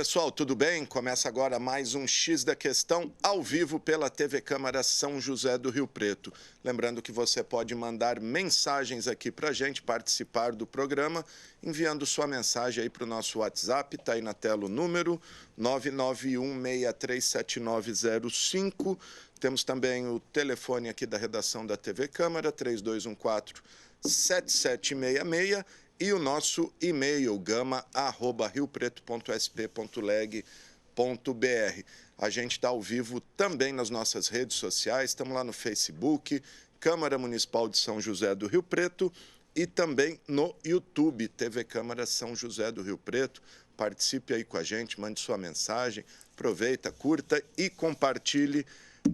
pessoal, tudo bem? Começa agora mais um X da Questão, ao vivo pela TV Câmara São José do Rio Preto. Lembrando que você pode mandar mensagens aqui para a gente, participar do programa, enviando sua mensagem aí para o nosso WhatsApp, está aí na tela o número 991637905. Temos também o telefone aqui da redação da TV Câmara, 3214-7766. E o nosso e-mail, gama@riopreto.sp.leg.br. A gente está ao vivo também nas nossas redes sociais, estamos lá no Facebook, Câmara Municipal de São José do Rio Preto, e também no YouTube, TV Câmara São José do Rio Preto. Participe aí com a gente, mande sua mensagem, aproveita, curta e compartilhe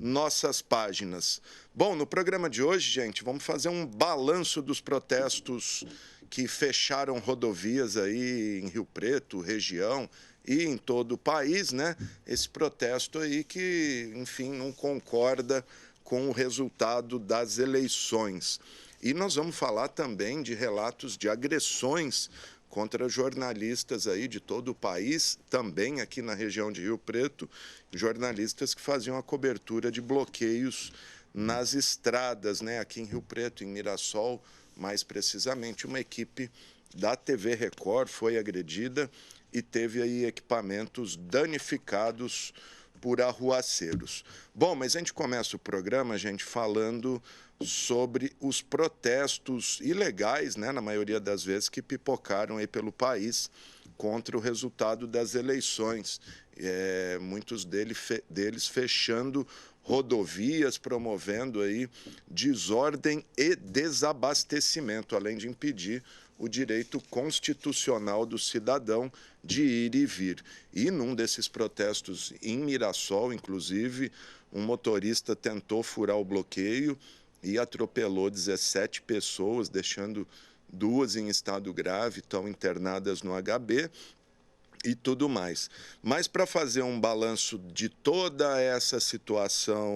nossas páginas. Bom, no programa de hoje, gente, vamos fazer um balanço dos protestos que fecharam rodovias aí em Rio Preto, região e em todo o país, né? Esse protesto aí que, enfim, não concorda com o resultado das eleições. E nós vamos falar também de relatos de agressões contra jornalistas aí de todo o país, também aqui na região de Rio Preto, jornalistas que faziam a cobertura de bloqueios nas estradas, né? Aqui em Rio Preto, em Mirassol, mais precisamente, uma equipe da TV Record foi agredida e teve aí equipamentos danificados por arruaceiros. Bom, mas a gente começa o programa, gente, falando sobre os protestos ilegais, né, na maioria das vezes, que pipocaram aí pelo país contra o resultado das eleições. Muitos deles fechando rodovias, promovendo aí desordem e desabastecimento, além de impedir o direito constitucional do cidadão de ir e vir. E num desses protestos em Mirassol, inclusive, um motorista tentou furar o bloqueio e atropelou 17 pessoas, deixando 2 em estado grave, estão internadas no HB e tudo mais. Mas para fazer um balanço de toda essa situação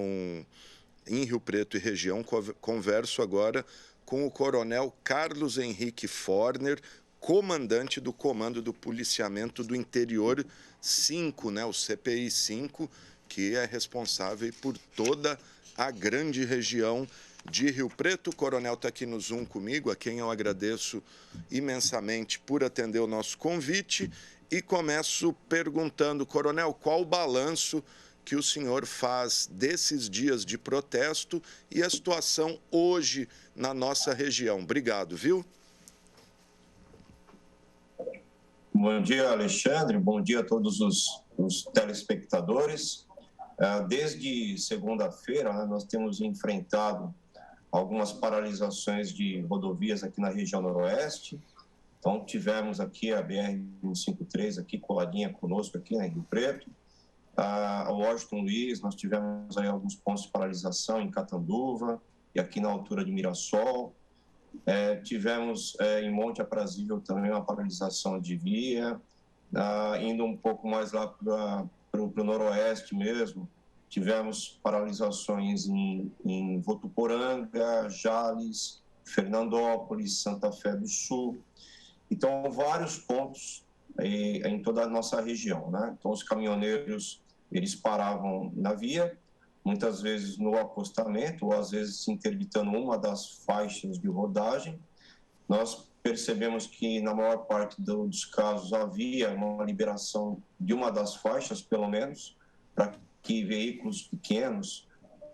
em Rio Preto e região, converso agora com o coronel Carlos Henrique Forner, comandante do Comando do Policiamento do Interior 5, né, o CPI 5, que é responsável por toda a grande região de Rio Preto. O coronel está aqui no Zoom comigo, a quem eu agradeço imensamente por atender o nosso convite. E começo perguntando, coronel, qual o balanço que o senhor faz desses dias de protesto e a situação hoje na nossa região? Obrigado, viu? Bom dia, Alexandre. Bom dia a todos os telespectadores. Desde segunda-feira, né, nós temos enfrentado algumas paralisações de rodovias aqui na região noroeste. Então, tivemos aqui a BR-153, aqui coladinha conosco, aqui, né, em Rio Preto. A Washington Luiz, nós tivemos aí alguns pontos de paralisação em Catanduva e aqui na altura de Mirassol. Tivemos em Monte Aprazível também uma paralisação de via. Indo um pouco mais lá para o noroeste mesmo, tivemos paralisações em Votuporanga, Jales, Fernandópolis, Santa Fé do Sul. Então, vários pontos em toda a nossa região, né? Então, os caminhoneiros, eles paravam na via, muitas vezes no acostamento, ou às vezes interditando uma das faixas de rodagem. Nós percebemos que, na maior parte dos casos, havia uma liberação de uma das faixas, pelo menos, para que veículos pequenos,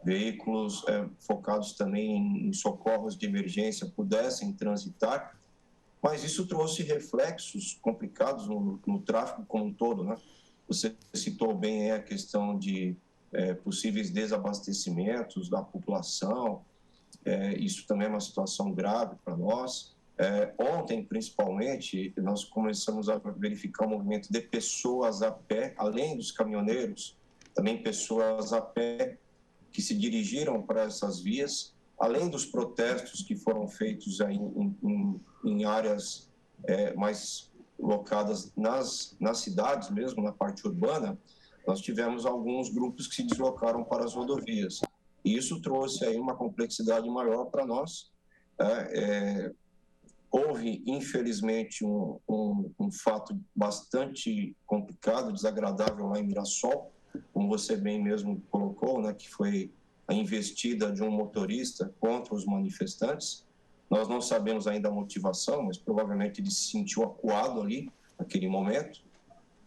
veículos focados também em socorros de emergência, pudessem transitar. Mas isso trouxe reflexos complicados no tráfego como um todo, né? Você citou bem a questão de possíveis desabastecimentos da população. Isso também é uma situação grave para nós. Ontem, principalmente, nós começamos a verificar o movimento de pessoas a pé, além dos caminhoneiros, também pessoas a pé que se dirigiram para essas vias, além dos protestos que foram feitos aí em áreas mais locadas nas cidades mesmo, na parte urbana. Nós tivemos alguns grupos que se deslocaram para as rodovias. E isso trouxe aí uma complexidade maior para nós. houve, infelizmente, um fato bastante complicado, desagradável lá em Mirassol, como você bem mesmo colocou, né, que foi a investida de um motorista contra os manifestantes. Nós não sabemos ainda a motivação, mas provavelmente ele se sentiu acuado ali, naquele momento,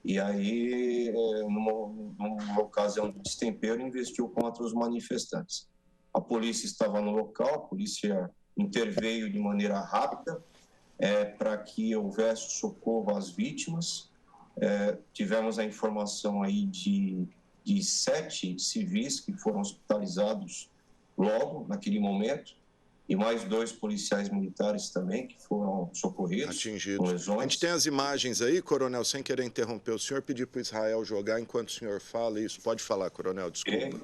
e aí, numa ocasião de destempero, investiu contra os manifestantes. A polícia estava no local, a polícia interveio de maneira rápida para que houvesse socorro às vítimas. Tivemos a informação aí de 7 civis que foram hospitalizados logo naquele momento, e mais 2 policiais militares também que foram socorridos, atingidos. com lesões. A gente tem as imagens aí, coronel, sem querer interromper o senhor, pedir para o Israel jogar enquanto o senhor fala isso. Pode falar, coronel, desculpa.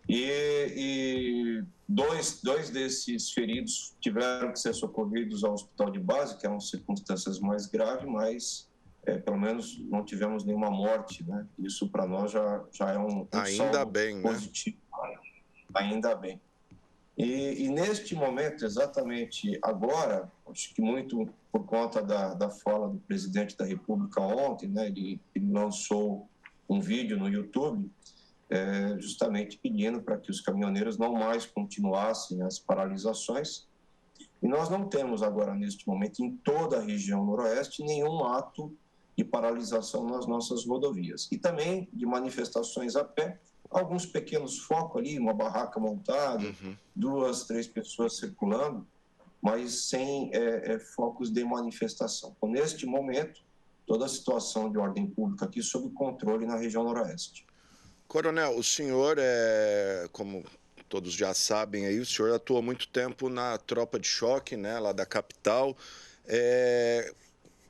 E dois desses feridos tiveram que ser socorridos ao hospital de base, que eram circunstâncias mais graves, mas pelo menos não tivemos nenhuma morte, né? Isso para nós já é um ainda bem, positivo, né? Ainda bem. E neste momento, exatamente agora, acho que muito por conta da fala do presidente da República ontem, né? Ele lançou um vídeo no YouTube, justamente pedindo para que os caminhoneiros não mais continuassem as paralisações. E nós não temos agora, neste momento, em toda a região noroeste, nenhum ato de paralisação nas nossas rodovias. E também de manifestações a pé, alguns pequenos focos ali, uma barraca montada, 2, 3 pessoas circulando, mas sem focos de manifestação. Então, neste momento, toda a situação de ordem pública aqui sob controle na região noroeste. Coronel, o senhor, como todos já sabem aí, o senhor atuou muito tempo na tropa de choque, né, lá da capital.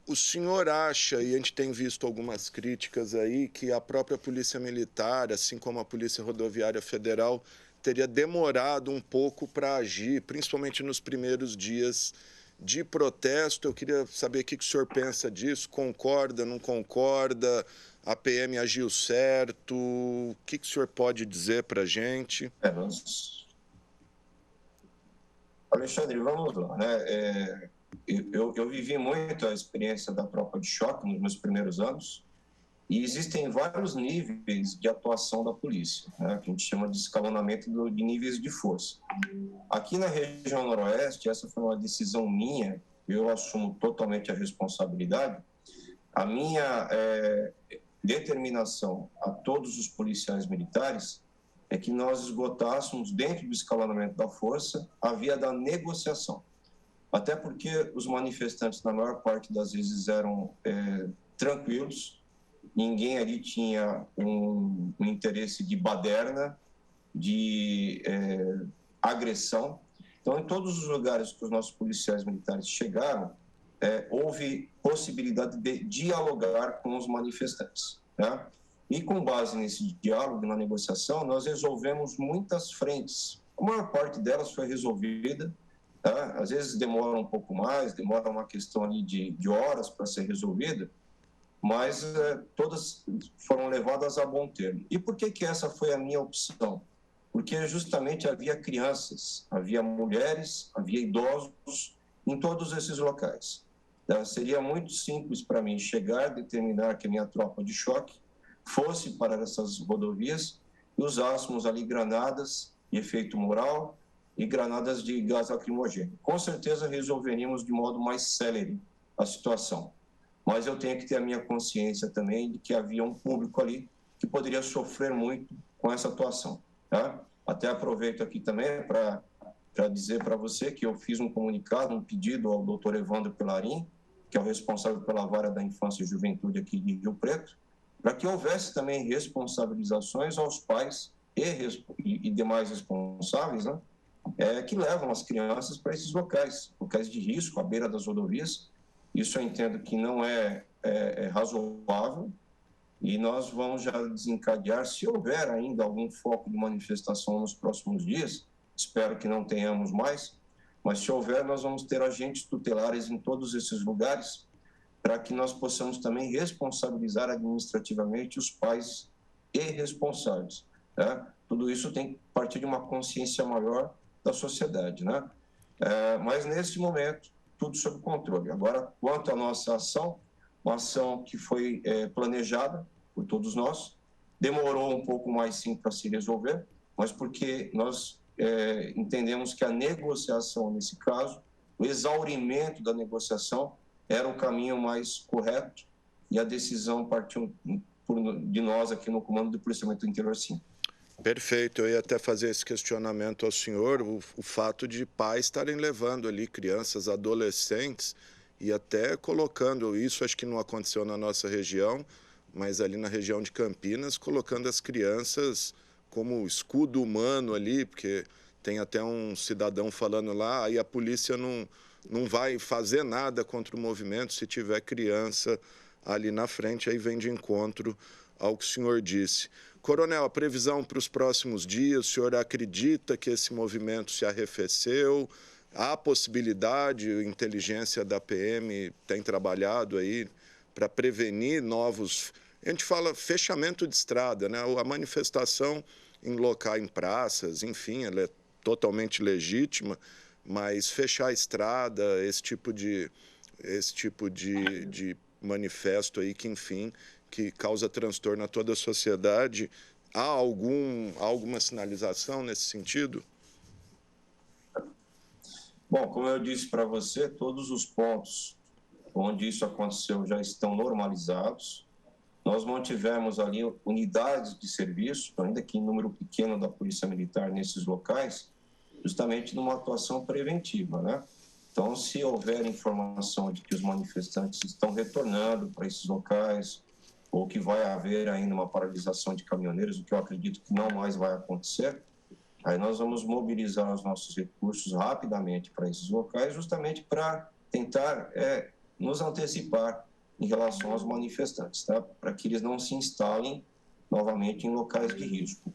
O senhor acha, e a gente tem visto algumas críticas aí, que a própria Polícia Militar, assim como a Polícia Rodoviária Federal, teria demorado um pouco para agir, principalmente nos primeiros dias de protesto? Eu queria saber o que o senhor pensa disso, concorda, não concorda? A PM agiu certo? O que o senhor pode dizer para a gente? Alexandre, vamos lá, né? Eu vivi muito a experiência da tropa de choque nos meus primeiros anos, e existem vários níveis de atuação da polícia, né, que a gente chama de escalonamento de níveis de força. Aqui na região noroeste, essa foi uma decisão minha, eu assumo totalmente a responsabilidade. A minha determinação a todos os policiais militares é que nós esgotássemos, dentro do escalonamento da força, a via da negociação. Até porque os manifestantes, na maior parte das vezes, eram tranquilos, ninguém ali tinha um interesse de baderna, de agressão. Então, em todos os lugares que os nossos policiais militares chegaram, houve possibilidade de dialogar com os manifestantes, né? E com base nesse diálogo, na negociação, nós resolvemos muitas frentes. A maior parte delas foi resolvida, tá? Às vezes demora um pouco mais, demora uma questão ali de horas para ser resolvida, mas todas foram levadas a bom termo. E por que essa foi a minha opção? Porque justamente havia crianças, havia mulheres, havia idosos em todos esses locais. Seria muito simples para mim chegar, determinar que a minha tropa de choque fosse para essas rodovias e usássemos ali granadas de efeito moral e granadas de gás lacrimogêneo. Com certeza resolveríamos de modo mais célere a situação. Mas eu tenho que ter a minha consciência também de que havia um público ali que poderia sofrer muito com essa atuação, tá? Até aproveito aqui também para dizer para você que eu fiz um comunicado, um pedido ao doutor Evandro Pelarim, que é o responsável pela vara da infância e juventude aqui de Rio Preto, para que houvesse também responsabilizações aos pais e demais responsáveis, né, que levam as crianças para esses locais de risco, à beira das rodovias. Isso eu entendo que não é razoável, e nós vamos já desencadear, se houver ainda algum foco de manifestação nos próximos dias, espero que não tenhamos mais, mas se houver, nós vamos ter agentes tutelares em todos esses lugares, para que nós possamos também responsabilizar administrativamente os pais e responsáveis, né? Tudo isso tem que partir de uma consciência maior da sociedade, né? Mas, nesse momento, tudo sob controle. Agora, quanto à nossa ação, uma ação que foi planejada por todos nós, demorou um pouco mais, sim, para se resolver, mas porque nós entendemos que a negociação, nesse caso, o exaurimento da negociação era o caminho mais correto e a decisão partiu de nós aqui no Comando do Policiamento do Interior, sim. Perfeito, eu ia até fazer esse questionamento ao senhor, o fato de pais estarem levando ali crianças, adolescentes e até colocando, isso acho que não aconteceu na nossa região, mas ali na região de Campinas, colocando as crianças como escudo humano ali, porque tem até um cidadão falando lá, aí a polícia não vai fazer nada contra o movimento se tiver criança ali na frente, aí vem de encontro ao que o senhor disse. Coronel, a previsão para os próximos dias, o senhor acredita que esse movimento se arrefeceu? Há possibilidade, a inteligência da PM tem trabalhado aí para prevenir novos... A gente fala fechamento de estrada, né? A manifestação em locais, em praças, enfim, ela é totalmente legítima, mas fechar a estrada, esse tipo de manifesto aí que, enfim, que causa transtorno a toda a sociedade. Há alguma sinalização nesse sentido? Bom, como eu disse para você, todos os pontos onde isso aconteceu já estão normalizados. Nós mantivemos ali unidades de serviço, ainda que em número pequeno da Polícia Militar nesses locais, justamente numa atuação preventiva, né? Então, se houver informação de que os manifestantes estão retornando para esses locais, ou que vai haver ainda uma paralisação de caminhoneiros, o que eu acredito que não mais vai acontecer, aí nós vamos mobilizar os nossos recursos rapidamente para esses locais, justamente para tentar nos antecipar em relação aos manifestantes, tá? Para que eles não se instalem novamente em locais de risco.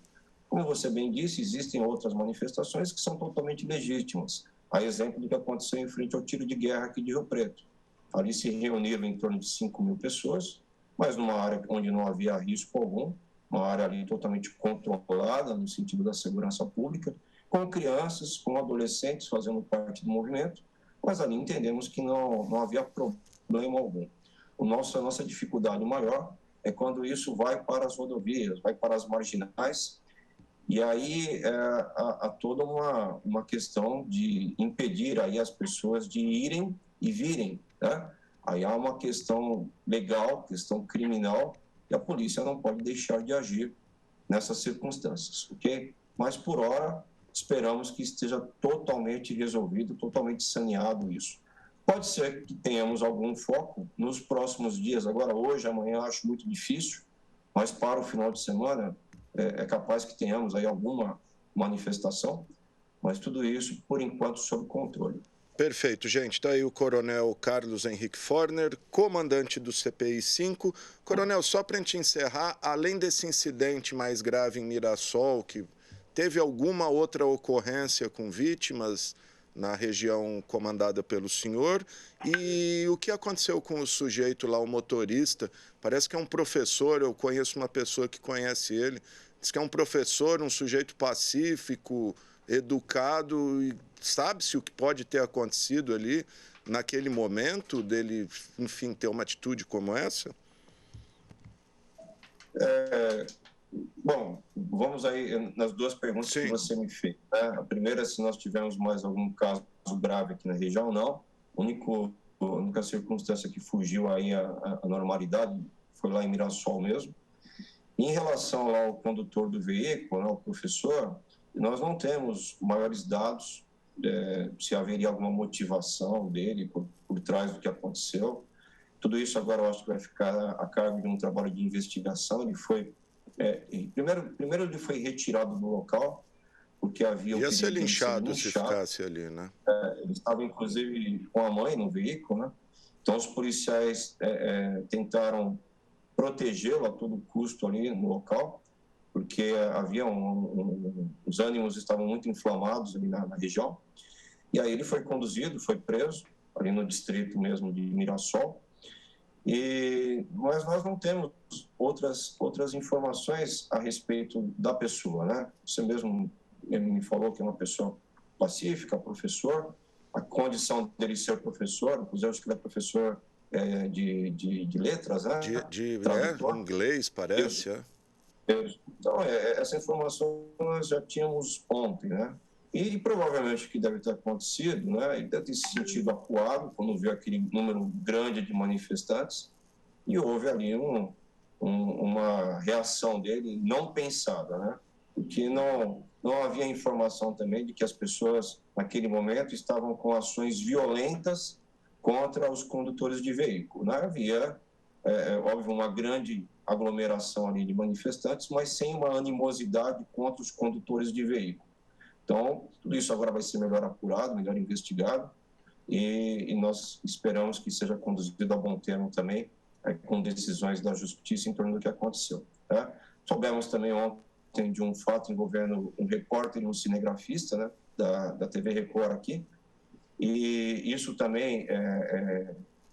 Como você bem disse, existem outras manifestações que são totalmente legítimas. A exemplo do que aconteceu em frente ao tiro de guerra aqui de Rio Preto. Ali se reuniram em torno de 5.000 pessoas, mas numa área onde não havia risco algum, uma área ali totalmente controlada no sentido da segurança pública, com crianças, com adolescentes fazendo parte do movimento, mas ali entendemos que não havia problema algum. A nossa dificuldade maior é quando isso vai para as rodovias, vai para as marginais, e aí há toda uma questão de impedir aí as pessoas de irem e virem, né? Aí há uma questão legal, questão criminal, e a polícia não pode deixar de agir nessas circunstâncias, ok? Mas, por hora, esperamos que esteja totalmente resolvido, totalmente saneado isso. Pode ser que tenhamos algum foco nos próximos dias, agora hoje, amanhã, acho muito difícil, mas para o final de semana é capaz que tenhamos aí alguma manifestação, mas tudo isso, por enquanto, sob controle. Perfeito, gente. Está aí o Coronel Carlos Henrique Forner, comandante do CPI-5. Coronel, só para a gente encerrar, além desse incidente mais grave em Mirassol, que teve alguma outra ocorrência com vítimas na região comandada pelo senhor? E o que aconteceu com o sujeito lá, o motorista? Parece que é um professor, eu conheço uma pessoa que conhece ele. Diz que é um professor, um sujeito pacífico, educado, e sabe-se o que pode ter acontecido ali naquele momento dele, enfim, ter uma atitude como essa? Bom, vamos aí nas duas perguntas que você me fez, né? A primeira, se nós tivemos mais algum caso grave aqui na região, não. A única circunstância que fugiu aí à normalidade foi lá em Mirassol mesmo. Em relação lá ao condutor do veículo, ao professor, nós não temos maiores dados se haveria alguma motivação dele por trás do que aconteceu. Tudo isso agora eu acho que vai ficar a cargo de um trabalho de investigação. Ele foi primeiro ele foi retirado do local porque havia ia ser linchado se ficasse ali, né? Ele estava inclusive com a mãe no veículo, né? Então os policiais tentaram protegê-lo a todo custo ali no local, porque havia os ânimos estavam muito inflamados ali na região. E aí ele foi conduzido, foi preso ali no distrito mesmo de Mirassol. Mas nós não temos outras informações a respeito da pessoa, né? Você mesmo me falou que é uma pessoa pacífica, professor. a condição dele ser professor, inclusive acho que ele é professor de letras, né? Inglês, parece. Então, essa informação nós já tínhamos ontem, né? E provavelmente o que deve ter acontecido, né? Ele deve ter se sentido acuado quando viu aquele número grande de manifestantes e houve ali uma reação dele não pensada, né? Porque não havia informação também de que as pessoas, naquele momento, estavam com ações violentas contra os condutores de veículo. Né? Havia, óbvio, uma grande aglomeração ali de manifestantes, mas sem uma animosidade contra os condutores de veículo. Então, tudo isso agora vai ser melhor apurado, melhor investigado, e nós esperamos que seja conduzido a bom termo também, com decisões da Justiça em torno do que aconteceu. Tá? Soubemos também ontem de um fato envolvendo um repórter e um cinegrafista, né, da TV Record aqui, e isso também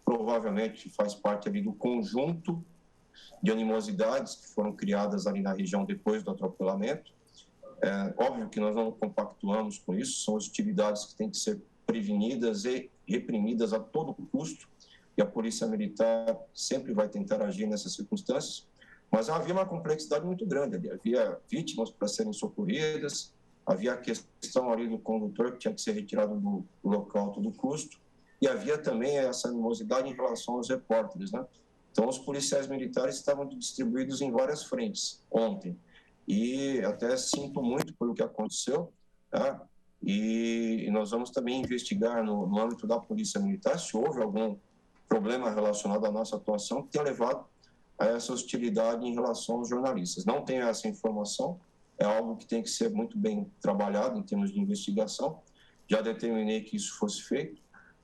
provavelmente faz parte ali do conjunto de animosidades que foram criadas ali na região depois do atropelamento. Óbvio que nós não compactuamos com isso, são hostilidades que têm que ser prevenidas e reprimidas a todo custo, e a Polícia Militar sempre vai tentar agir nessas circunstâncias, mas havia uma complexidade muito grande ali, havia vítimas para serem socorridas, havia a questão ali do condutor que tinha que ser retirado do local a todo custo, e havia também essa animosidade em relação aos repórteres, né? Então, os policiais militares estavam distribuídos em várias frentes ontem, e até sinto muito pelo que aconteceu, tá? E nós vamos também investigar no âmbito da Polícia Militar se houve algum problema relacionado à nossa atuação que tenha levado a essa hostilidade em relação aos jornalistas. Não tenho essa informação, é algo que tem que ser muito bem trabalhado em termos de investigação, já determinei que isso fosse feito,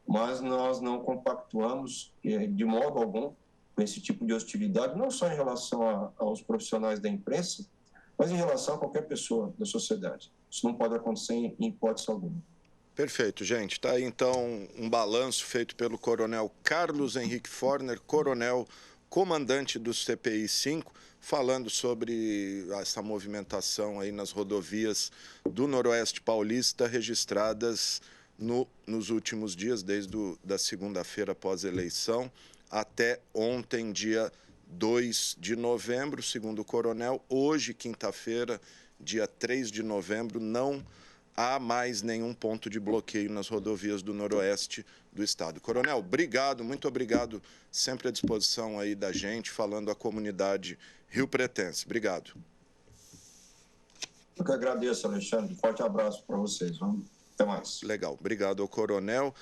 mas nós não compactuamos de modo algum com esse tipo de hostilidade, não só em relação aos profissionais da imprensa, mas em relação a qualquer pessoa da sociedade. Isso não pode acontecer em hipótese alguma. Perfeito, gente. Está aí, então, um balanço feito pelo coronel Carlos Henrique Forner, coronel comandante do CPI 5, falando sobre essa movimentação aí nas rodovias do Noroeste Paulista registradas nos últimos dias, desde da segunda-feira após a eleição até ontem, dia 2 de novembro, segundo o coronel. Hoje, quinta-feira, dia 3 de novembro, não há mais nenhum ponto de bloqueio nas rodovias do Noroeste do Estado. Coronel, obrigado, muito obrigado, sempre à disposição aí da gente, falando à comunidade rio-pretense. Obrigado. Eu que agradeço, Alexandre. Forte abraço para vocês. Até mais. Legal, obrigado ao coronel.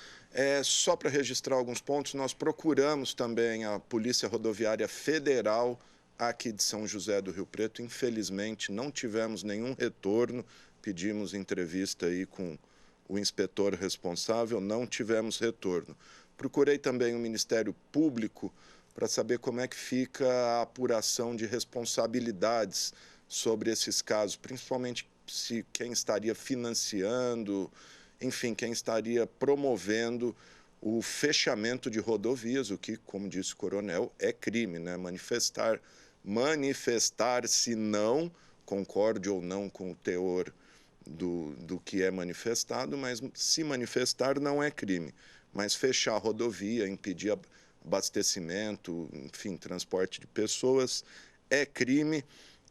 Só para registrar alguns pontos, nós procuramos também a Polícia Rodoviária Federal aqui de São José do Rio Preto. Infelizmente, não tivemos nenhum retorno. Pedimos entrevista aí com o inspetor responsável, não tivemos retorno. Procurei também o Ministério Público para saber como é que fica a apuração de responsabilidades sobre esses casos, principalmente se quem estaria financiando, enfim, quem estaria promovendo o fechamento de rodovias, o que, como disse o coronel, é crime, né? Manifestar-se não, concorde ou não com o teor do que é manifestado, mas se manifestar não é crime. Mas fechar a rodovia, impedir abastecimento, enfim, transporte de pessoas, é crime.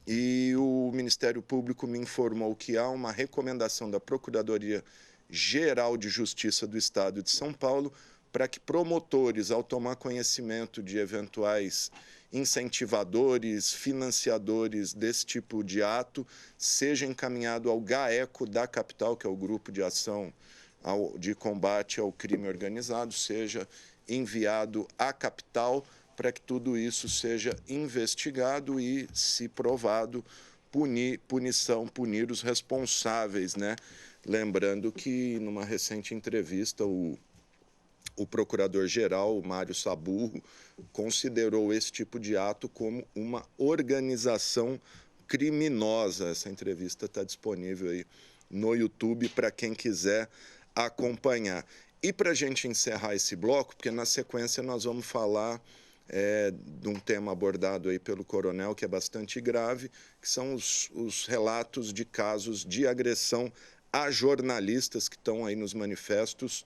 E o Ministério Público me informou que há uma recomendação da Procuradoria-Geral de Justiça do Estado de São Paulo para que promotores, ao tomar conhecimento de eventuais incentivadores, financiadores desse tipo de ato, seja encaminhado ao GAECO da capital, que é o Grupo de Ação de Combate ao Crime Organizado, seja enviado à capital para que tudo isso seja investigado e, se provado, punir os responsáveis, né? Lembrando que, numa recente entrevista, o procurador-geral, Mário Saburro, considerou esse tipo de ato como uma organização criminosa. Essa entrevista está disponível aí no YouTube para quem quiser acompanhar. E para a gente encerrar esse bloco, porque na sequência nós vamos falar de um tema abordado aí pelo coronel, que é bastante grave, que são os relatos de casos de agressão a jornalistas que estão aí nos manifestos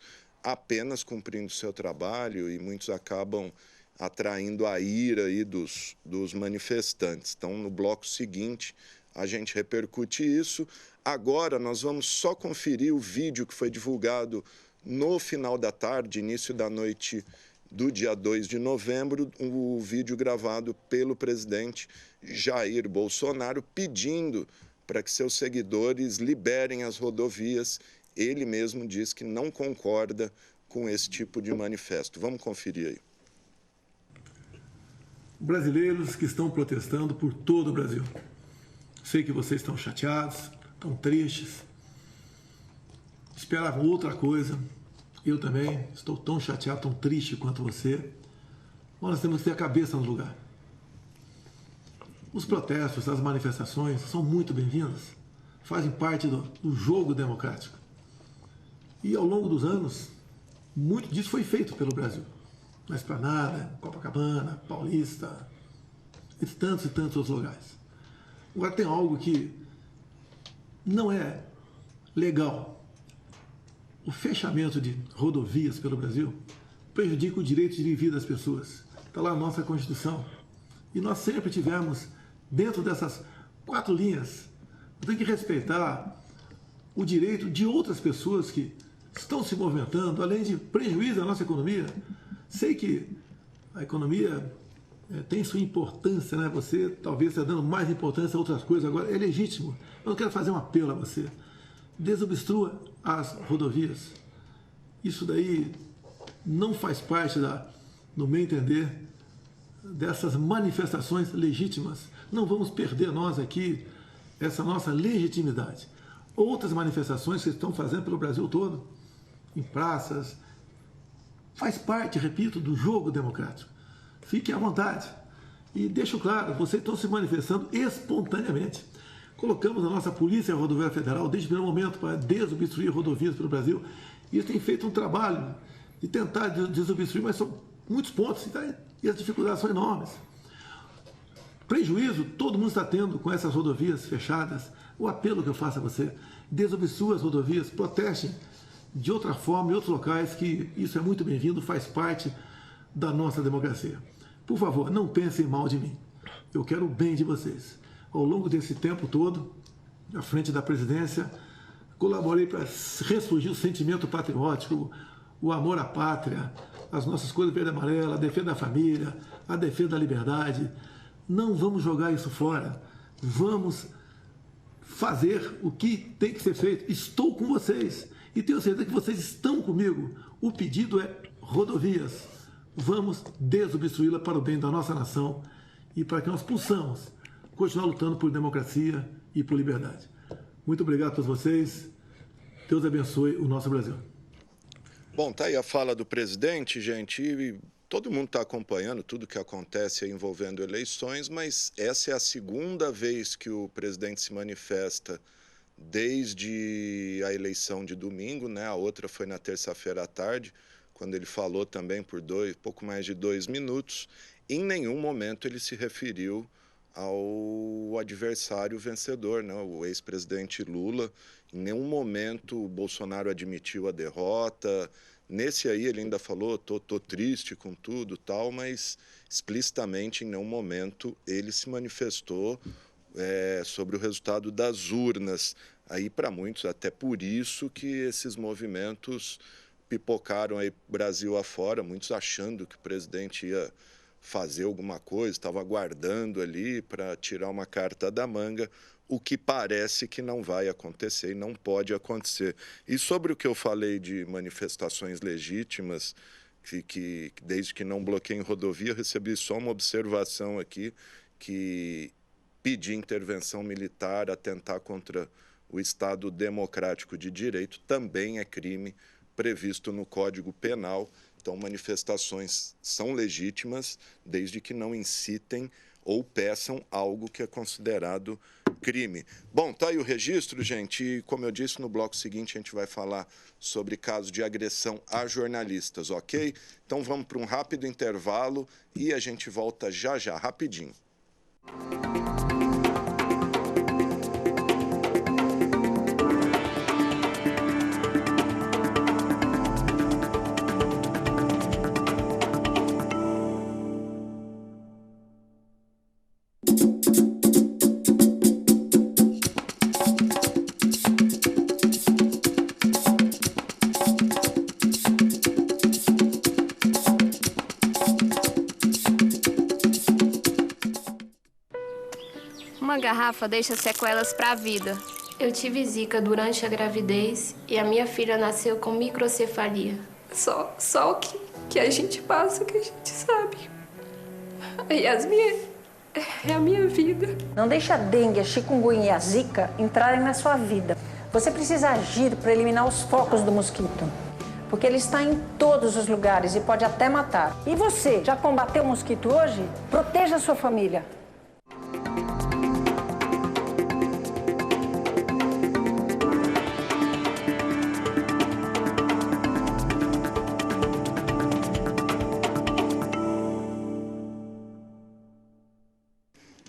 apenas cumprindo seu trabalho e muitos acabam atraindo a ira aí dos manifestantes. Então, no bloco seguinte, a gente repercute isso. Agora, nós vamos só conferir o vídeo que foi divulgado no final da tarde, início da noite do dia 2 de novembro, o vídeo gravado pelo presidente Jair Bolsonaro pedindo para que seus seguidores liberem as rodovias. Ele mesmo diz que não concorda com esse tipo de manifesto. Vamos conferir aí. Brasileiros que estão protestando por todo o Brasil. Sei que vocês estão chateados, estão tristes, esperavam outra coisa. Eu também estou tão chateado, tão triste quanto você. Mas nós temos que ter a cabeça no lugar. Os protestos, as manifestações são muito bem-vindas, fazem parte do jogo democrático. E ao longo dos anos, muito disso foi feito pelo Brasil. Na Esplanada, Copacabana, Paulista, e tantos outros lugares. Agora tem algo que não é legal. O fechamento de rodovias pelo Brasil prejudica o direito de viver das pessoas. Está lá a nossa Constituição. E nós sempre tivemos, dentro dessas 4 linhas, tem que respeitar o direito de outras pessoas que estão se movimentando, além de prejuízo à nossa economia. Sei que a economia tem sua importância, né? Você talvez está dando mais importância a outras coisas agora. É legítimo. Eu quero fazer um apelo a você. Desobstrua as rodovias. Isso daí não faz parte, no meu entender, dessas manifestações legítimas. Não vamos perder nós aqui essa nossa legitimidade. Outras manifestações que estão fazendo pelo Brasil todo, em praças, faz parte, repito, do jogo democrático. Fiquem à vontade. E deixo claro, vocês estão se manifestando espontaneamente. Colocamos a nossa Polícia Rodoviária Federal desde o primeiro momento para desobstruir rodovias pelo Brasil. E eles têm feito um trabalho de tentar desobstruir, mas são muitos pontos e as dificuldades são enormes. Prejuízo todo mundo está tendo com essas rodovias fechadas. O apelo que eu faço a você, desobstrua as rodovias, protestem de outra forma em outros locais, que isso é muito bem-vindo, faz parte da nossa democracia. Por favor, não pensem mal de mim. Eu quero o bem de vocês. Ao longo desse tempo todo, à frente da presidência, colaborei para ressurgir o sentimento patriótico, o amor à pátria, as nossas cores verde e amarela, a defesa da família, a defesa da liberdade. Não vamos jogar isso fora. Vamos fazer o que tem que ser feito. Estou com vocês e tenho certeza que vocês estão comigo. O pedido é rodovias. Vamos desobstruí-la para o bem da nossa nação e para que nós possamos continuar lutando por democracia e por liberdade. Muito obrigado a todos vocês. Deus abençoe o nosso Brasil. Bom, tá aí a fala do presidente, gente. E todo mundo está acompanhando tudo que acontece aí envolvendo eleições, mas essa é a segunda vez que o presidente se manifesta desde a eleição de domingo, né? A outra foi na terça-feira à tarde, quando ele falou também por pouco mais de 2 minutos. Em nenhum momento ele se referiu ao adversário vencedor, né? O ex-presidente Lula. Em nenhum momento o Bolsonaro admitiu a derrota. Nesse aí ele ainda falou, tô triste com tudo, tal, mas explicitamente em nenhum momento ele se manifestou sobre o resultado das urnas. Aí para muitos, até por isso que esses movimentos pipocaram aí Brasil afora, muitos achando que o presidente ia fazer alguma coisa, estava aguardando ali para tirar uma carta da manga, o que parece que não vai acontecer e não pode acontecer. E sobre o que eu falei de manifestações legítimas, que desde que não bloqueiem rodovia, recebi só uma observação aqui, que pedir intervenção militar, atentar contra o Estado democrático de direito, também é crime previsto no Código Penal. Então, manifestações são legítimas desde que não incitem ou peçam algo que é considerado crime. Bom, tá aí o registro, gente, e como eu disse, no bloco seguinte a gente vai falar sobre casos de agressão a jornalistas, ok? Então vamos para um rápido intervalo e a gente volta já, rapidinho. Uma garrafa deixa sequelas para a vida. Eu tive zika durante a gravidez e a minha filha nasceu com microcefalia. Só o que a gente passa, que a gente sabe. A Yasmin é a minha vida. Não deixe a dengue, a chikungunya e a zika entrarem na sua vida. Você precisa agir para eliminar os focos do mosquito, porque ele está em todos os lugares e pode até matar. E você, já combateu o mosquito hoje? Proteja a sua família.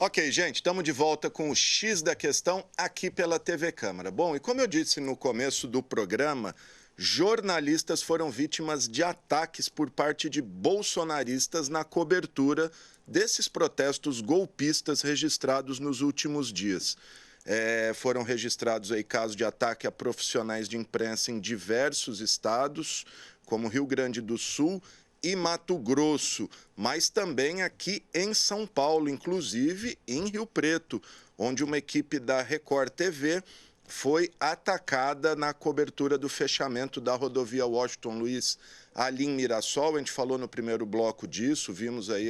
Ok, gente, estamos de volta com o X da Questão aqui pela TV Câmara. Bom, e como eu disse no começo do programa, jornalistas foram vítimas de ataques por parte de bolsonaristas na cobertura desses protestos golpistas registrados nos últimos dias. Foram registrados aí casos de ataque a profissionais de imprensa em diversos estados, como Rio Grande do Sul e Mato Grosso, mas também aqui em São Paulo, inclusive em Rio Preto, onde uma equipe da Record TV foi atacada na cobertura do fechamento da rodovia Washington Luiz, ali em Mirassol. A gente falou no primeiro bloco disso, vimos aí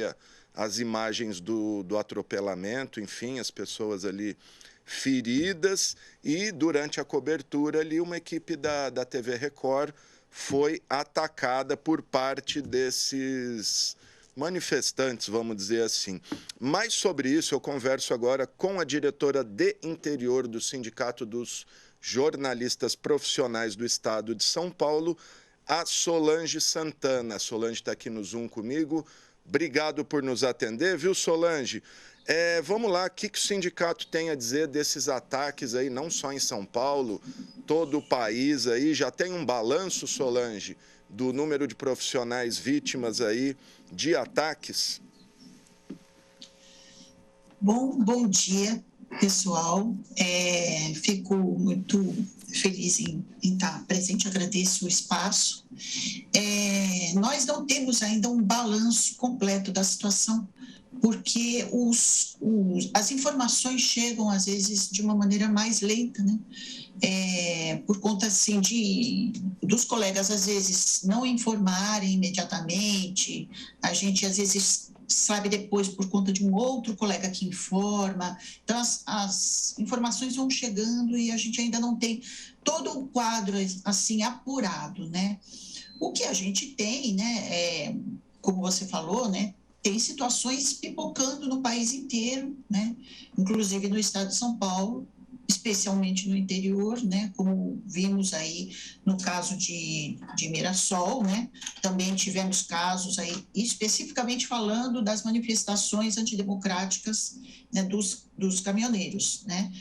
as imagens do atropelamento, enfim, as pessoas ali feridas, e durante a cobertura ali uma equipe da TV Record foi atacada por parte desses manifestantes, vamos dizer assim. Mas sobre isso eu converso agora com a diretora de interior do Sindicato dos Jornalistas Profissionais do Estado de São Paulo, a Solange Santana. A Solange está aqui no Zoom comigo. Obrigado por nos atender, viu, Solange? Vamos lá, o que o sindicato tem a dizer desses ataques aí, não só em São Paulo, todo o país aí? Já tem um balanço, Solange, do número de profissionais vítimas aí de ataques? Bom dia, pessoal. Fico muito feliz em estar presente, agradeço o espaço. Nós não temos ainda um balanço completo da situação, porque as informações chegam, às vezes, de uma maneira mais lenta, né? Por conta, assim, dos colegas, às vezes, não informarem imediatamente, a gente, às vezes, sabe depois por conta de um outro colega que informa. Então, as informações vão chegando e a gente ainda não tem todo o quadro, assim, apurado, né? O que a gente tem, né, como você falou, né, tem situações pipocando no país inteiro, né? Inclusive no estado de São Paulo, especialmente no interior, né? Como vimos aí no caso de Mirassol, né? Também tivemos casos aí, especificamente falando das manifestações antidemocráticas, né, dos caminhoneiros, né?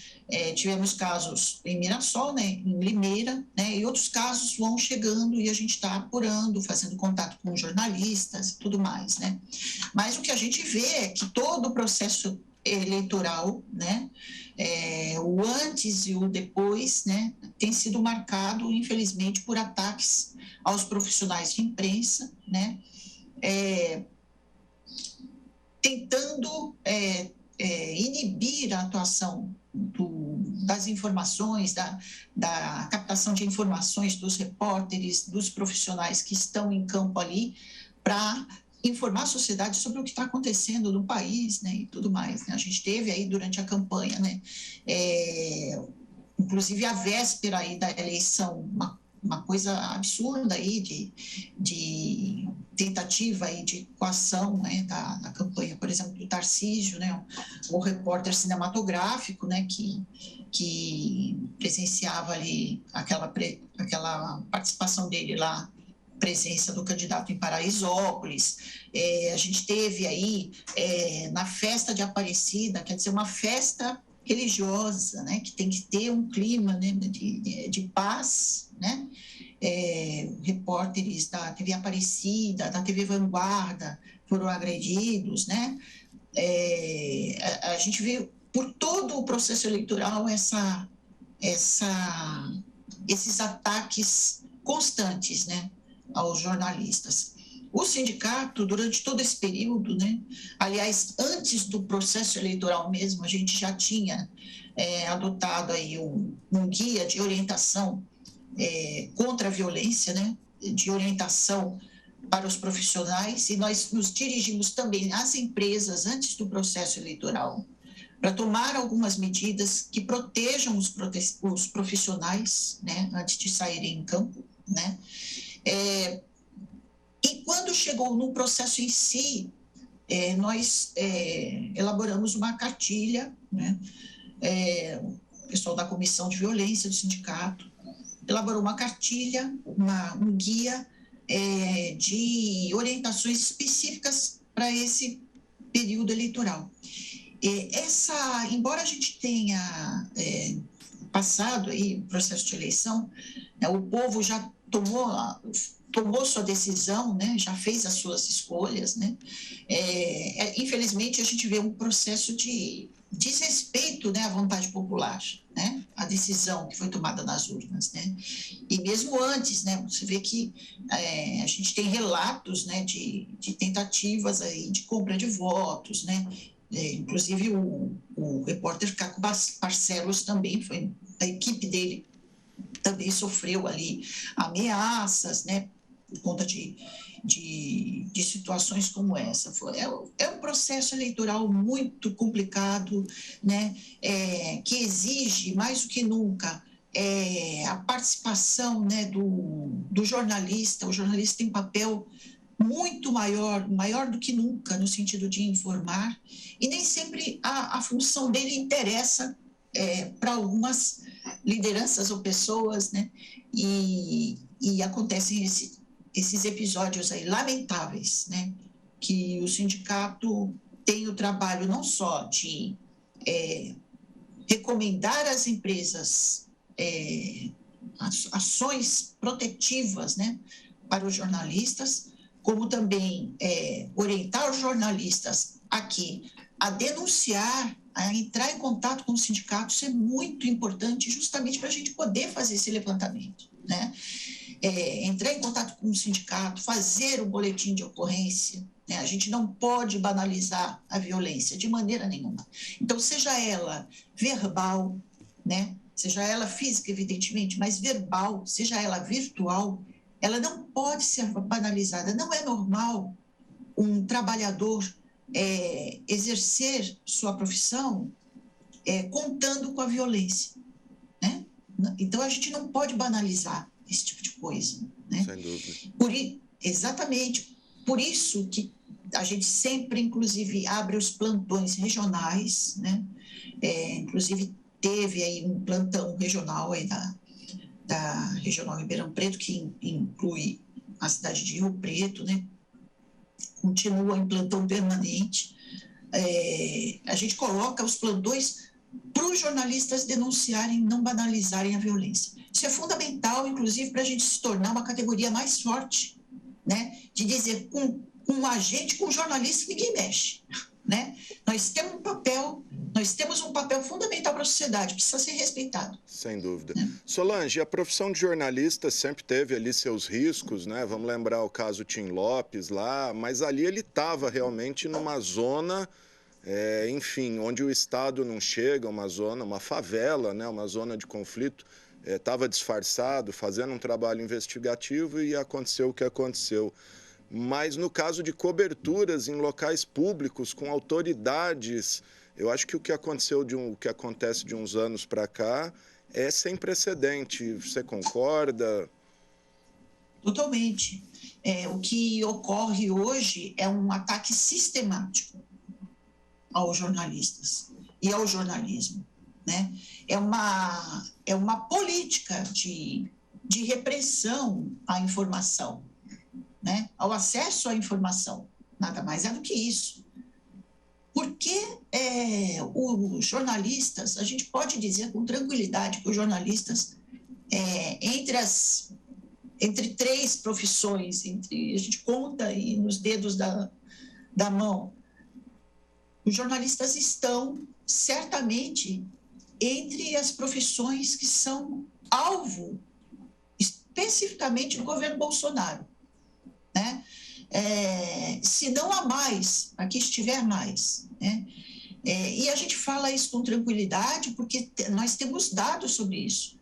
Tivemos casos em Mirassol, né, em Limeira, né, e outros casos vão chegando e a gente está apurando, fazendo contato com jornalistas e tudo mais, né? Mas o que a gente vê é que todo o processo eleitoral, né, o antes e o depois, né, tem sido marcado, infelizmente, por ataques aos profissionais de imprensa, né, tentando inibir a atuação das informações, da captação de informações dos repórteres, dos profissionais que estão em campo ali, para informar a sociedade sobre o que está acontecendo no país, né, e tudo mais, né? A gente teve aí durante a campanha, né, inclusive a véspera aí da eleição, uma coisa absurda aí de tentativa aí de coação, né, da campanha, por exemplo, do Tarcísio, né, o repórter cinematográfico, né, que presenciava ali aquela participação dele lá, presença do candidato em Paraisópolis. A gente teve aí na festa de Aparecida, quer dizer, uma festa religiosa, né, que tem que ter um clima, né, de paz, né? Repórteres da TV Aparecida, da TV Vanguarda foram agredidos, né? a gente vê por todo o processo eleitoral esses ataques constantes, né, aos jornalistas. O sindicato, durante todo esse período, né, aliás, antes do processo eleitoral mesmo, a gente já tinha adotado aí um guia de orientação contra a violência, né, de orientação para os profissionais, e nós nos dirigimos também às empresas antes do processo eleitoral, para tomar algumas medidas que protejam os profissionais, né, antes de saírem em campo, né. E quando chegou no processo em si, nós elaboramos uma cartilha, né, o pessoal da Comissão de Violência do sindicato elaborou uma cartilha, um guia de orientações específicas para esse período eleitoral. Embora a gente tenha passado aí o processo de eleição, né, o povo já tomou sua decisão, né, já fez as suas escolhas, né. Infelizmente, a gente vê um processo de desrespeito, né, à vontade popular, né, à decisão que foi tomada nas urnas, né. E mesmo antes, né, você vê que a gente tem relatos, né, de tentativas aí de compra de votos, né. Inclusive o repórter Caco Barcelos também a equipe dele também sofreu ali ameaças, né, por conta de situações como essa. É um processo eleitoral muito complicado, né, que exige, mais do que nunca, a participação, né, do jornalista. O jornalista tem papel muito maior do que nunca, no sentido de informar, e nem sempre a função dele interessa para algumas lideranças ou pessoas, né, e acontecem esses episódios aí lamentáveis, né, que o sindicato tem o trabalho não só de recomendar às empresas ações protetivas, né, para os jornalistas, como também orientar os jornalistas aqui a denunciar, a entrar em contato com o sindicato. Isso é muito importante, justamente para a gente poder fazer esse levantamento, né? Entrar em contato com o sindicato, fazer o boletim de ocorrência, né? A gente não pode banalizar a violência de maneira nenhuma. Então, seja ela verbal, né? Seja ela física, evidentemente, mas verbal, seja ela virtual, ela não pode ser banalizada. Não é normal um trabalhador exercer sua profissão contando com a violência, né? Então, a gente não pode banalizar esse tipo de coisa, né? Sem dúvida. Exatamente. Por isso que a gente sempre, inclusive, abre os plantões regionais, né? Inclusive, teve aí um plantão regional aí da Regional Ribeirão Preto, que inclui a cidade de Rio Preto, né? Continua em plantão permanente. A gente coloca os plantões para os jornalistas denunciarem, não banalizarem a violência. Isso é fundamental, inclusive, para a gente se tornar uma categoria mais forte, né? De dizer, com agente, com jornalista, ninguém mexe, né? Nós temos um papel fundamental para a sociedade, precisa ser respeitado. Sem dúvida. Solange, a profissão de jornalista sempre teve ali seus riscos, né? Vamos lembrar o caso Tim Lopes lá, mas ali ele estava realmente numa zona, enfim, onde o Estado não chega, uma favela, né? Uma zona de conflito. Estava disfarçado, fazendo um trabalho investigativo e aconteceu o que aconteceu. Mas no caso de coberturas em locais públicos, com autoridades, eu acho que o que acontece de uns anos para cá é sem precedente. Você concorda? Totalmente. O que ocorre hoje é um ataque sistemático aos jornalistas e ao jornalismo, né? É uma política de repressão à informação, né? Ao acesso à informação. Nada mais é do que isso. Porque os jornalistas, a gente pode dizer com tranquilidade que os jornalistas, entre três profissões, a gente conta aí nos dedos da mão, os jornalistas estão certamente entre as profissões que são alvo especificamente do governo Bolsonaro, né? Se não há mais, aqui estiver mais, né? E a gente fala isso com tranquilidade porque nós temos dados sobre isso.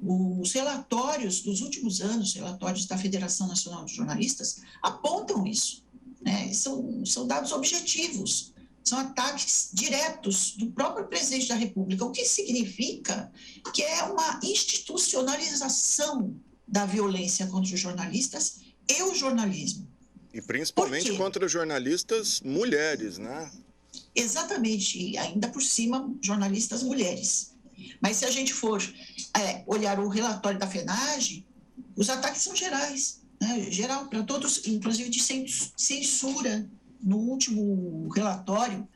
Os relatórios dos últimos anos, relatórios da Federação Nacional de Jornalistas, apontam isso, né? São dados objetivos, são ataques diretos do próprio presidente da República, o que significa que é uma institucionalização da violência contra os jornalistas e o jornalismo. E principalmente contra jornalistas mulheres, né? Exatamente, e ainda por cima, jornalistas mulheres. Mas se a gente for olhar o relatório da FENAGE, os ataques são gerais, né? Geral para todos, inclusive de censura. No último relatório,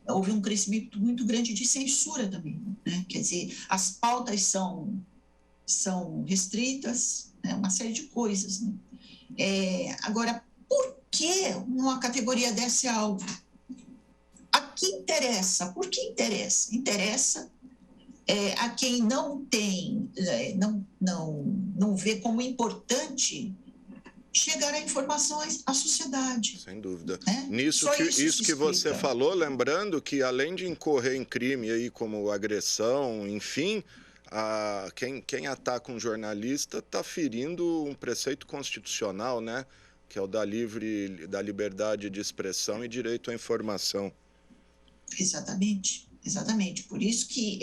houve um crescimento muito grande de censura também, né? Quer dizer, as pautas são restritas, né? Uma série de coisas, né? Agora, por que uma categoria dessa é alvo? A que interessa? Por que interessa? Interessa a quem não tem, não vê como importante chegar a informação à sociedade. Sem dúvida. Né? Isso que você falou, lembrando que além de incorrer em crime aí como agressão, enfim, quem ataca um jornalista está ferindo um preceito constitucional, né? Que é o da liberdade de expressão e direito à informação. Exatamente. Por isso que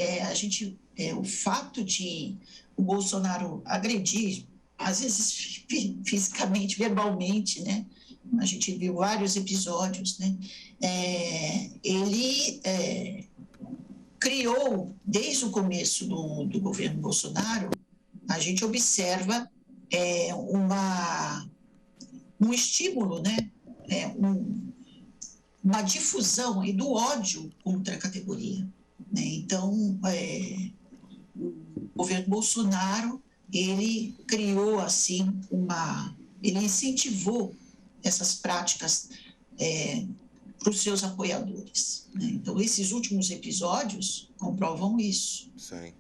o fato de o Bolsonaro agredir, às vezes fisicamente, verbalmente, né? A gente viu vários episódios, né? Ele criou, desde o começo do governo Bolsonaro, a gente observa um estímulo, né? Uma difusão do ódio contra a categoria, né? Então, o governo Bolsonaro, ele criou, assim, ele incentivou essas práticas para os seus apoiadores, né? Então, esses últimos episódios comprovam isso. Sim.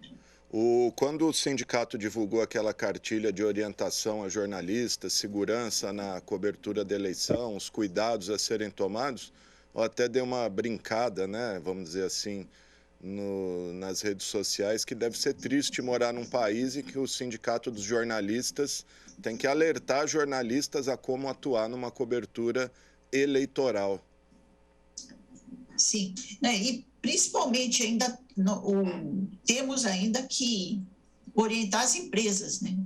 Quando o sindicato divulgou aquela cartilha de orientação a jornalistas, segurança na cobertura da eleição, os cuidados a serem tomados, eu até dei uma brincada, né, vamos dizer assim, nas redes sociais, que deve ser triste morar num país em que o sindicato dos jornalistas tem que alertar jornalistas a como atuar numa cobertura eleitoral. Sim, né? E principalmente ainda temos ainda que orientar as empresas, né?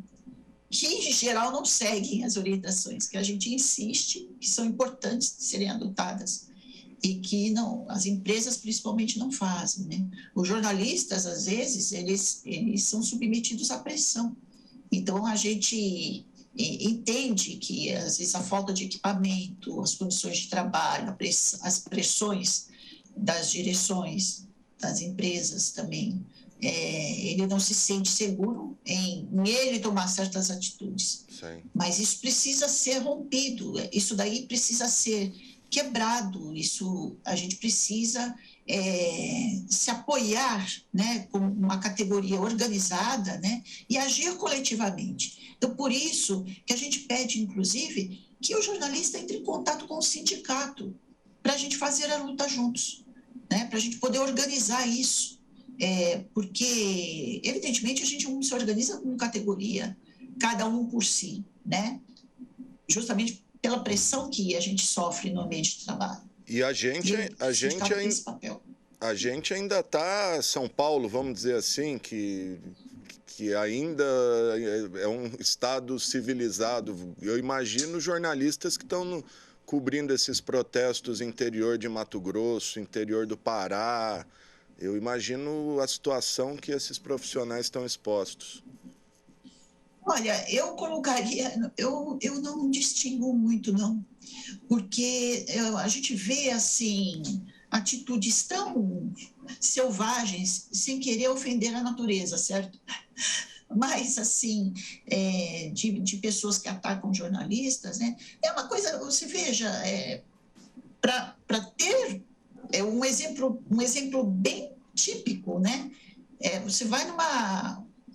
Que em geral não seguem as orientações, que a gente insiste que são importantes de serem adotadas e que as empresas principalmente não fazem, né? Os jornalistas, às vezes, eles são submetidos à pressão. Então, a gente entende que, às vezes, a falta de equipamento, as condições de trabalho, as pressões das direções das empresas também, ele não se sente seguro em ele tomar certas atitudes. Sim. Mas isso precisa ser rompido, isso daí precisa ser quebrado, isso a gente precisa se apoiar, né, como uma categoria organizada, né, e agir coletivamente. Então, por isso que a gente pede, inclusive, que o jornalista entre em contato com o sindicato, para a gente fazer a luta juntos, né, para a gente poder organizar isso, porque, evidentemente, a gente não se organiza como categoria, cada um por si, né, justamente pela pressão que a gente sofre no ambiente de trabalho. E a gente ainda está, São Paulo, vamos dizer assim, que ainda é um estado civilizado. Eu imagino jornalistas que estão cobrindo esses protestos interior de Mato Grosso, interior do Pará. Eu imagino a situação que esses profissionais estão expostos. Olha, eu colocaria, eu não distingo muito, não, porque a gente vê, assim, atitudes tão selvagens, sem querer ofender a natureza, certo? Mas, assim, de pessoas que atacam jornalistas, né? É uma coisa, você veja, para ter é um exemplo bem típico, né? Você vai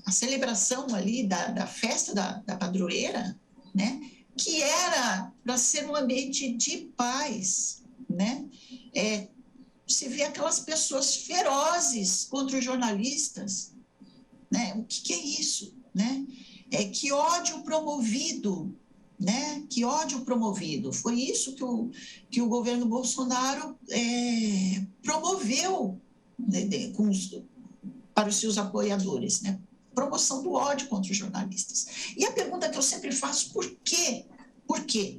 a celebração ali da festa da padroeira, né? Que era para ser um ambiente de paz, né? Você vê aquelas pessoas ferozes contra os jornalistas, né? O que é isso, né? Que ódio promovido, né? Que ódio promovido. Foi isso que o governo Bolsonaro promoveu, né, para os seus apoiadores, né? Promoção do ódio contra os jornalistas. E a pergunta que eu sempre faço, por quê? Por quê?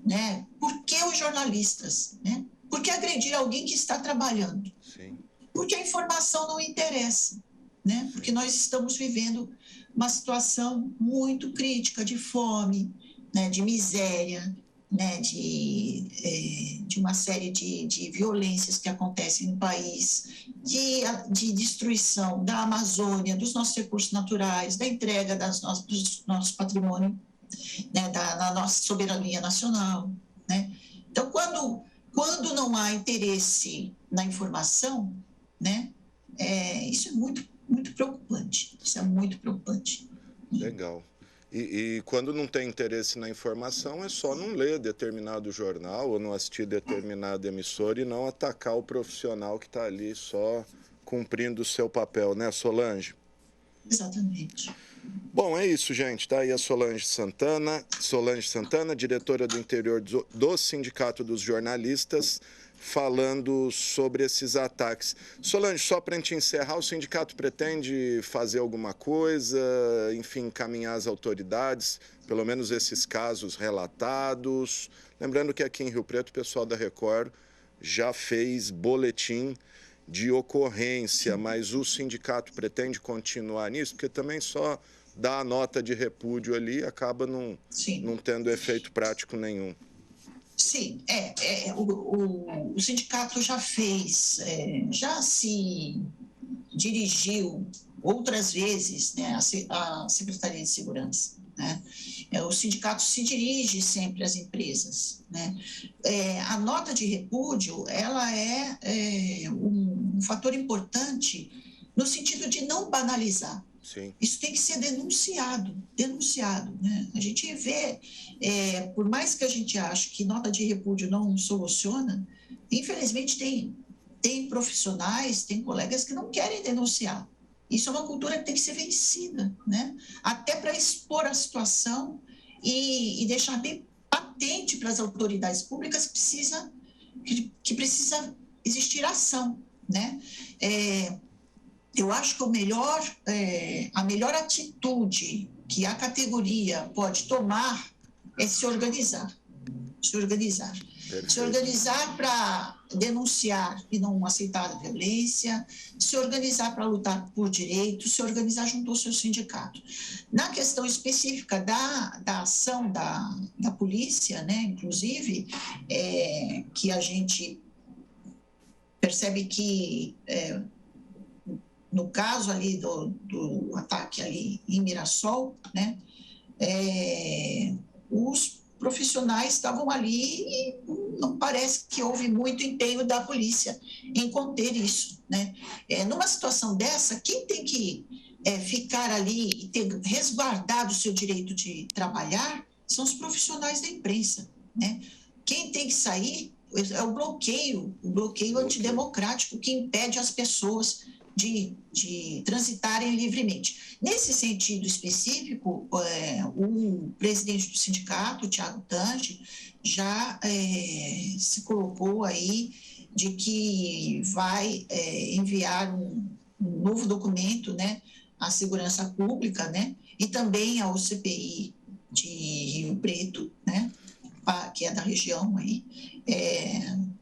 Né? Por que os jornalistas? Né? Por que agredir alguém que está trabalhando? Sim. Porque a informação não interessa, né? Porque nós estamos vivendo uma situação muito crítica de fome, né? De miséria, né? De uma série de violências que acontecem no país, de destruição da Amazônia, dos nossos recursos naturais, da entrega do nosso patrimônio, né? Da nossa soberania nacional, né? Então, quando não há interesse na informação, né? Isso é muito, muito preocupante. Isso é muito preocupante. Legal. E quando não tem interesse na informação, é só não ler determinado jornal ou não assistir determinada emissora e não atacar o profissional que está ali só cumprindo o seu papel, né, Solange? Exatamente. Bom, é isso, gente. Tá aí a Solange Santana, diretora do interior do Sindicato dos Jornalistas, falando sobre esses ataques. Solange, só para a gente encerrar, o sindicato pretende fazer alguma coisa, enfim, encaminhar as autoridades, pelo menos esses casos relatados. Lembrando que aqui em Rio Preto, o pessoal da Record já fez boletim de ocorrência, mas o sindicato pretende continuar nisso, porque também só dá a nota de repúdio ali acaba não tendo efeito prático nenhum. Sim, o sindicato já fez, já se dirigiu outras vezes, né, à Secretaria de Segurança, né? O sindicato se dirige sempre às empresas, né? A nota de repúdio, ela é um fator importante no sentido de não banalizar. Sim. Isso tem que ser denunciado, né? A gente vê, por mais que a gente ache que nota de repúdio não soluciona, infelizmente tem profissionais, tem colegas que não querem denunciar. Isso é uma cultura que tem que ser vencida, né? Até para expor a situação e deixar bem patente para as autoridades públicas que precisa existir ação, né? Eu acho que a melhor atitude que a categoria pode tomar é se organizar. Se organizar para denunciar e não aceitar a violência, se organizar para lutar por direitos, se organizar junto ao seu sindicato. Na questão específica da ação da polícia, né, inclusive, que a gente percebe que... no caso ali do ataque ali em Mirassol, né, os profissionais estavam ali e não parece que houve muito empenho da polícia em conter isso, né? Numa situação dessa, quem tem que ficar ali e ter resguardado o seu direito de trabalhar são os profissionais da imprensa, né? Quem tem que sair é o bloqueio antidemocrático que impede as pessoas de transitarem livremente. Nesse sentido específico, o presidente do sindicato, Thiago Tange, já se colocou aí de que vai enviar um novo documento, né, à segurança pública, né, e também ao CPI de Rio Preto, né, que é da região aí,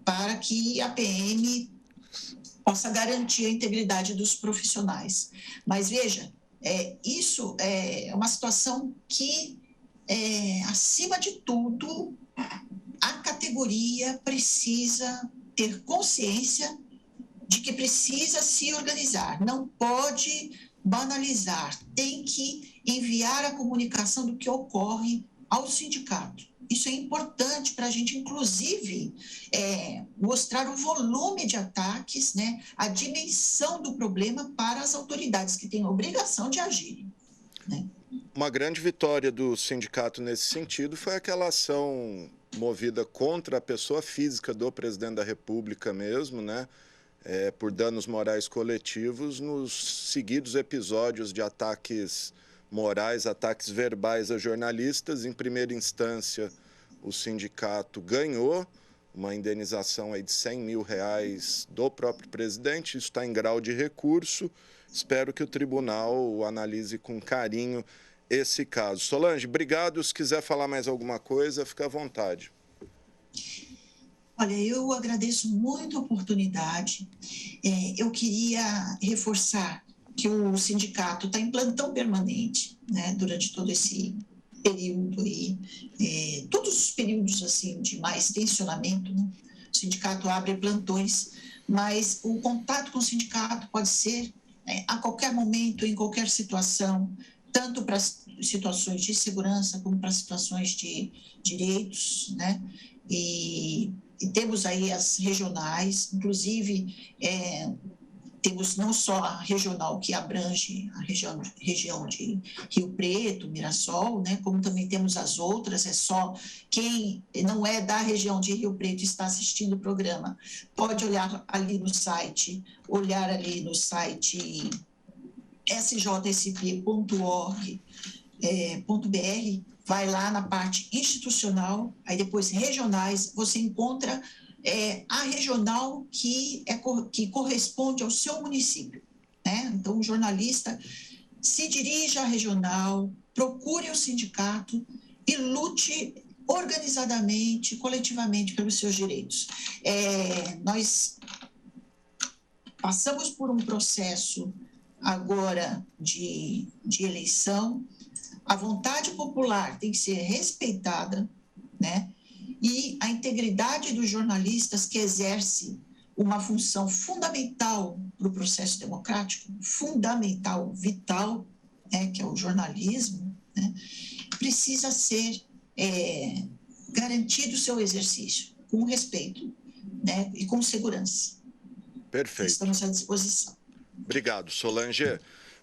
para que a PM possa garantir a integridade dos profissionais. Mas, veja, isso é uma situação que, acima de tudo, a categoria precisa ter consciência de que precisa se organizar, não pode banalizar, tem que enviar a comunicação do que ocorre ao sindicato. Isso é importante para a gente, inclusive, mostrar o volume de ataques, né, a dimensão do problema para as autoridades que têm a obrigação de agirem, né? Uma grande vitória do sindicato nesse sentido foi aquela ação movida contra a pessoa física do presidente da República mesmo, né? Por danos morais coletivos nos seguidos episódios de ataques morais, ataques verbais a jornalistas. Em primeira instância, o sindicato ganhou uma indenização aí de R$100 mil do próprio presidente. Isso está em grau de recurso. Espero que o tribunal analise com carinho esse caso. Solange, obrigado. Se quiser falar mais alguma coisa, fica à vontade. Olha, eu agradeço muito a oportunidade. Eu queria reforçar que o sindicato está em plantão permanente, né, durante todo esse período aí, todos os períodos assim de mais tensionamento, né? O sindicato abre plantões, mas o contato com o sindicato pode ser a qualquer momento, em qualquer situação, tanto para situações de segurança como para situações de direitos, né? E temos aí as regionais, inclusive temos não só a regional que abrange a região de Rio Preto, Mirassol, né, como também temos as outras. É só quem não é da região de Rio Preto está assistindo o programa, pode olhar ali no site, sjsp.org.br, vai lá na parte institucional, aí depois regionais, você encontra a regional que corresponde ao seu município, né? Então, o jornalista se dirija à regional, procure o sindicato e lute organizadamente, coletivamente pelos seus direitos. Nós passamos por um processo agora de eleição. A vontade popular tem que ser respeitada, né? E a integridade dos jornalistas, que exerce uma função fundamental para o processo democrático, fundamental, vital, né, que é o jornalismo, né, precisa ser garantido o seu exercício com respeito, né, e com segurança. Perfeito. Estamos à disposição. Obrigado, Solange.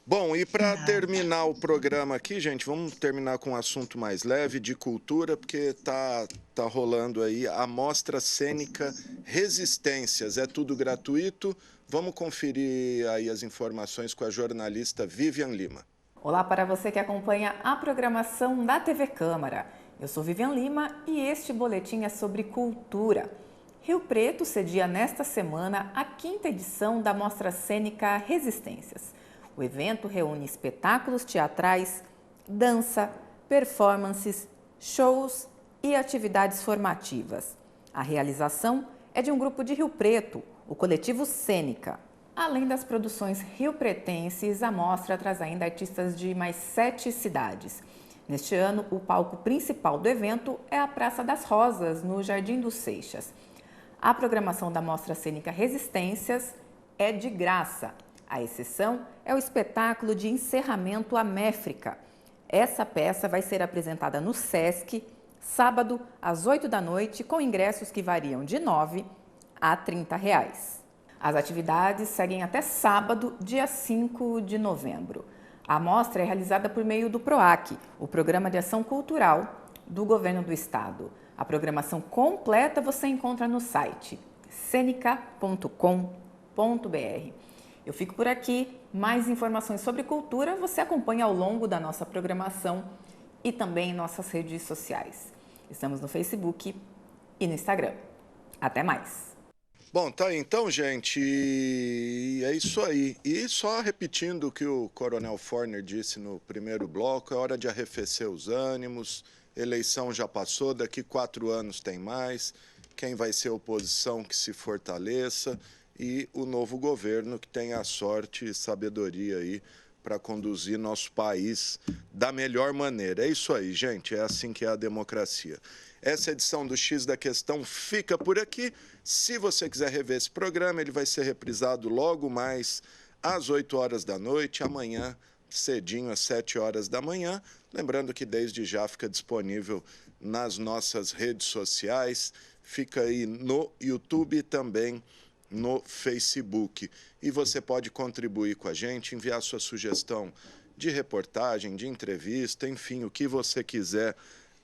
Bom, e para terminar o programa aqui, gente, vamos terminar com um assunto mais leve de cultura, porque tá rolando aí a Mostra Cênica Resistências. É tudo gratuito. Vamos conferir aí as informações com a jornalista Vivian Lima. Olá para você que acompanha a programação da TV Câmara. Eu sou Vivian Lima e este boletim é sobre cultura. Rio Preto cedia nesta semana a 5ª edição da Mostra Cênica Resistências. O evento reúne espetáculos teatrais, dança, performances, shows e atividades formativas. A realização é de um grupo de Rio Preto, o Coletivo Cênica. Além das produções riopretenses, a mostra traz ainda artistas de mais 7 cidades. Neste ano, o palco principal do evento é a Praça das Rosas, no Jardim dos Seixas. A programação da Mostra Cênica Resistências é de graça. A exceção é o espetáculo de encerramento Améfrica. Essa peça vai ser apresentada no Sesc, sábado, às 8 da noite, com ingressos que variam de R$ 9 a R$ 30. As atividades seguem até sábado, dia 5 de novembro. A mostra é realizada por meio do PROAC, o Programa de Ação Cultural do Governo do Estado. A programação completa você encontra no site cenica.com.br. Eu fico por aqui. Mais informações sobre cultura você acompanha ao longo da nossa programação e também em nossas redes sociais. Estamos no Facebook e no Instagram. Até mais! Bom, tá aí então, gente. É isso aí. E só repetindo o que o Coronel Forner disse no primeiro bloco, é hora de arrefecer os ânimos. Eleição já passou, daqui 4 anos tem mais. Quem vai ser oposição que se fortaleça. E o novo governo que tenha sorte e sabedoria aí para conduzir nosso país da melhor maneira. É isso aí, gente, é assim que é a democracia. Essa edição do X da Questão fica por aqui. Se você quiser rever esse programa, ele vai ser reprisado logo mais às 8 horas da noite. Amanhã cedinho, às 7 horas da manhã. Lembrando que desde já fica disponível nas nossas redes sociais, fica aí no YouTube e também no Facebook. E você pode contribuir com a gente, enviar sua sugestão de reportagem, de entrevista, enfim, o que você quiser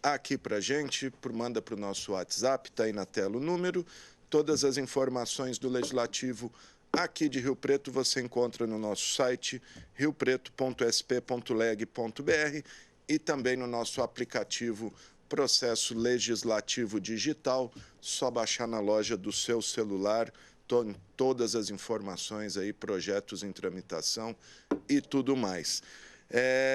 aqui para a gente, manda para o nosso WhatsApp, está aí na tela o número. Todas as informações do Legislativo aqui de Rio Preto você encontra no nosso site riopreto.sp.leg.br e também no nosso aplicativo Processo Legislativo Digital, só baixar na loja do seu celular, todas as informações aí, projetos em tramitação e tudo mais.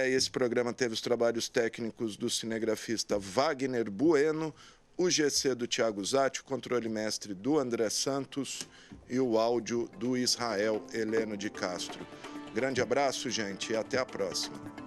Esse programa teve os trabalhos técnicos do cinegrafista Wagner Bueno, o GC do Thiago Zatti, o controle mestre do André Santos e o áudio do Israel Heleno de Castro. Grande abraço, gente, e até a próxima.